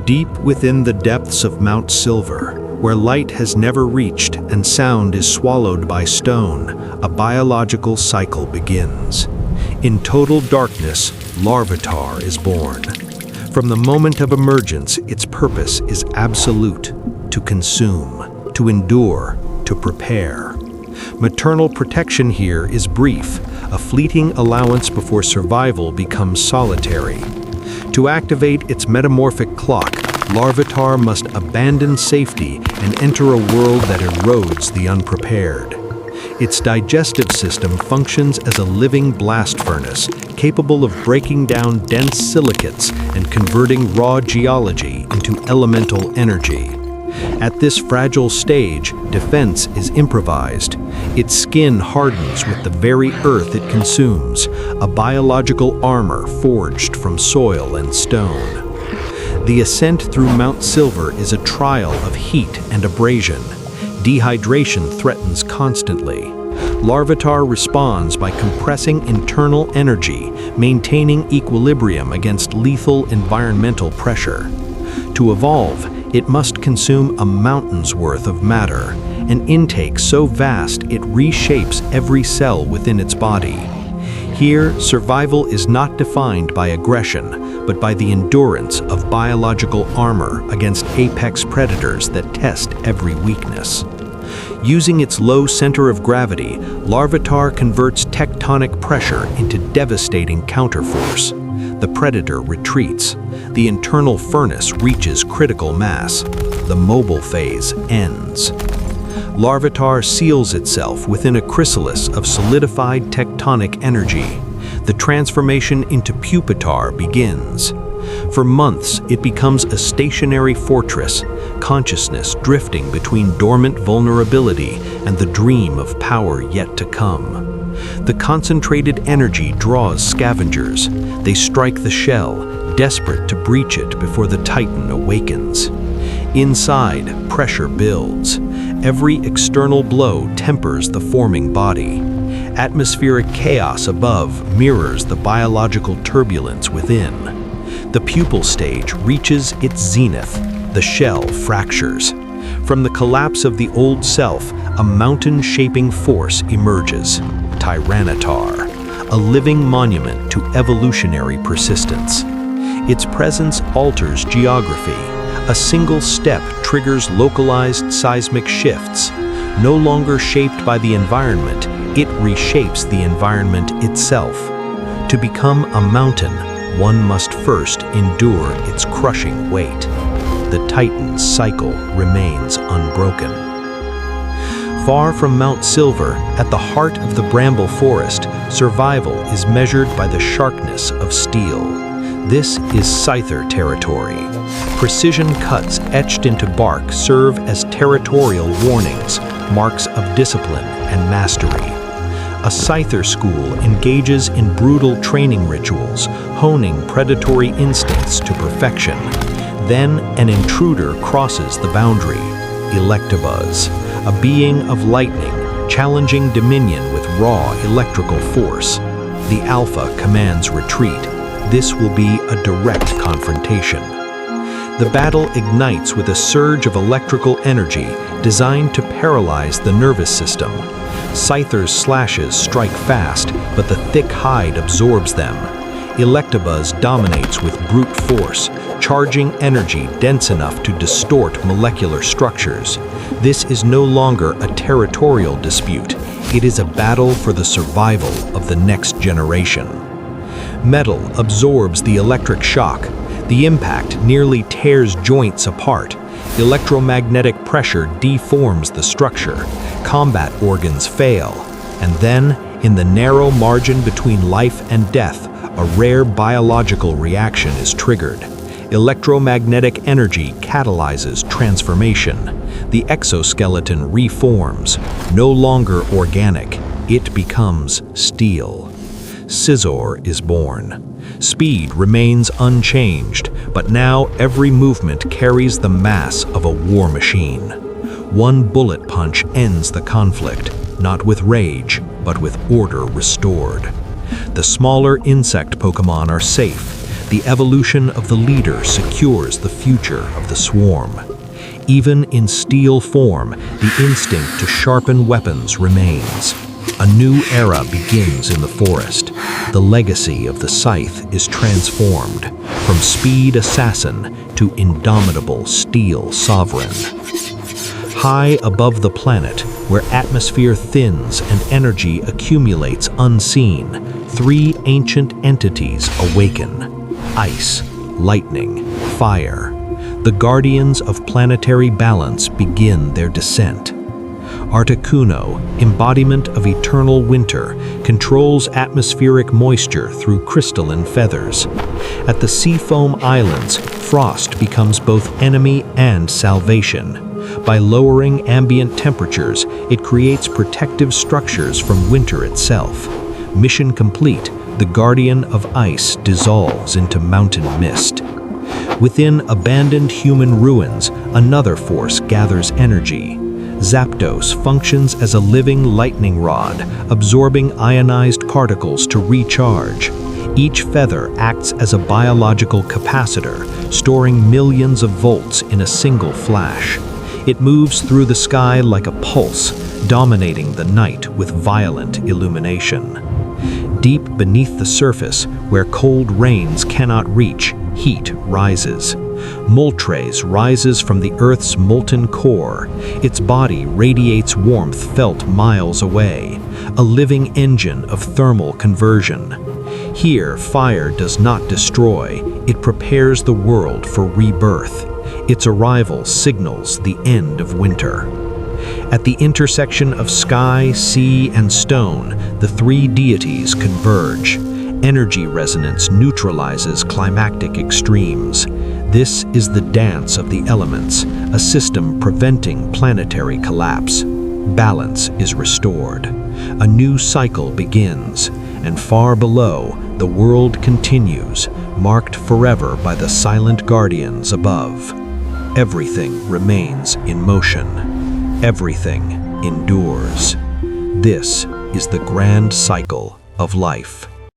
Deep within the depths of Mount Silver, where light has never reached and sound is swallowed by stone, a biological cycle begins. In total darkness, Larvitar is born. From the moment of emergence, its purpose is absolute: to consume, to endure, to prepare. Maternal protection here is brief, a fleeting allowance before survival becomes solitary. To activate its metamorphic clock, Larvitar must abandon safety and enter a world that erodes the unprepared. Its digestive system functions as a living blast furnace, capable of breaking down dense silicates and converting raw geology into elemental energy. At this fragile stage, defense is improvised. Its skin hardens with the very earth it consumes, a biological armor forged from soil and stone. The ascent through Mount Silver is a trial of heat and abrasion. Dehydration threatens constantly. Larvitar responds by compressing internal energy, maintaining equilibrium against lethal environmental pressure. To evolve, it must consume a mountain's worth of matter, an intake so vast it reshapes every cell within its body. Here, survival is not defined by aggression, but by the endurance of biological armor against apex predators that test every weakness. Using its low center of gravity, Larvitar converts tectonic pressure into devastating counterforce. The predator retreats. The internal furnace reaches critical mass. The mobile phase ends. Larvitar seals itself within a chrysalis of solidified tectonic energy. The transformation into pupitar begins. For months, it becomes a stationary fortress, consciousness drifting between dormant vulnerability and the dream of power yet to come. The concentrated energy draws scavengers. They strike the shell, desperate to breach it before the Titan awakens. Inside, pressure builds. Every external blow tempers the forming body. Atmospheric chaos above mirrors the biological turbulence within. The pupal stage reaches its zenith. The shell fractures. From the collapse of the old self, a mountain-shaping force emerges. Tyranitar, a living monument to evolutionary persistence. Its presence alters geography. A single step triggers localized seismic shifts. No longer shaped by the environment, it reshapes the environment itself. To become a mountain, one must first endure its crushing weight. The Titan's cycle remains unbroken. Far from Mount Silver, at the heart of the bramble forest, survival is measured by the sharpness of steel. This is Scyther territory. Precision cuts etched into bark serve as territorial warnings, marks of discipline and mastery. A Scyther school engages in brutal training rituals, honing predatory instincts to perfection. Then an intruder crosses the boundary. Electabuzz, a being of lightning, challenging dominion with raw electrical force. The Alpha commands retreat. This will be a direct confrontation. The battle ignites with a surge of electrical energy designed to paralyze the nervous system. Scyther's slashes strike fast, but the thick hide absorbs them. Electabuzz dominates with brute force, charging energy dense enough to distort molecular structures. This is no longer a territorial dispute. It is a battle for the survival of the next generation. Metal absorbs the electric shock. The impact nearly tears joints apart. Electromagnetic pressure deforms the structure. Combat organs fail. And then, in the narrow margin between life and death, a rare biological reaction is triggered. Electromagnetic energy catalyzes transformation. The exoskeleton reforms. No longer organic, it becomes steel. Scizor is born. Speed remains unchanged, but now every movement carries the mass of a war machine. One bullet punch ends the conflict, not with rage, but with order restored. The smaller insect Pokémon are safe. The evolution of the leader secures the future of the swarm. Even in steel form, the instinct to sharpen weapons remains. A new era begins in the forest. The legacy of the scythe is transformed from speed assassin to indomitable steel sovereign. High above the planet, where atmosphere thins and energy accumulates unseen, three ancient entities awaken: ice, lightning, fire. The guardians of planetary balance begin their descent. Articuno, embodiment of eternal winter, controls atmospheric moisture through crystalline feathers. At the Seafoam Islands, frost becomes both enemy and salvation. By lowering ambient temperatures, it creates protective structures from winter itself. Mission complete, the Guardian of Ice dissolves into mountain mist. Within abandoned human ruins, another force gathers energy. Zapdos functions as a living lightning rod, absorbing ionized particles to recharge. Each feather acts as a biological capacitor, storing millions of volts in a single flash. It moves through the sky like a pulse, dominating the night with violent illumination. Deep beneath the surface, where cold rains cannot reach, heat rises. Moltres rises from the Earth's molten core. Its body radiates warmth felt miles away, a living engine of thermal conversion. Here, fire does not destroy, it prepares the world for rebirth. Its arrival signals the end of winter. At the intersection of sky, sea, and stone, the three deities converge. Energy resonance neutralizes climactic extremes. This is the dance of the elements, a system preventing planetary collapse. Balance is restored. A new cycle begins, and far below, the world continues, marked forever by the silent guardians above. Everything remains in motion. Everything endures. This is the grand cycle of life.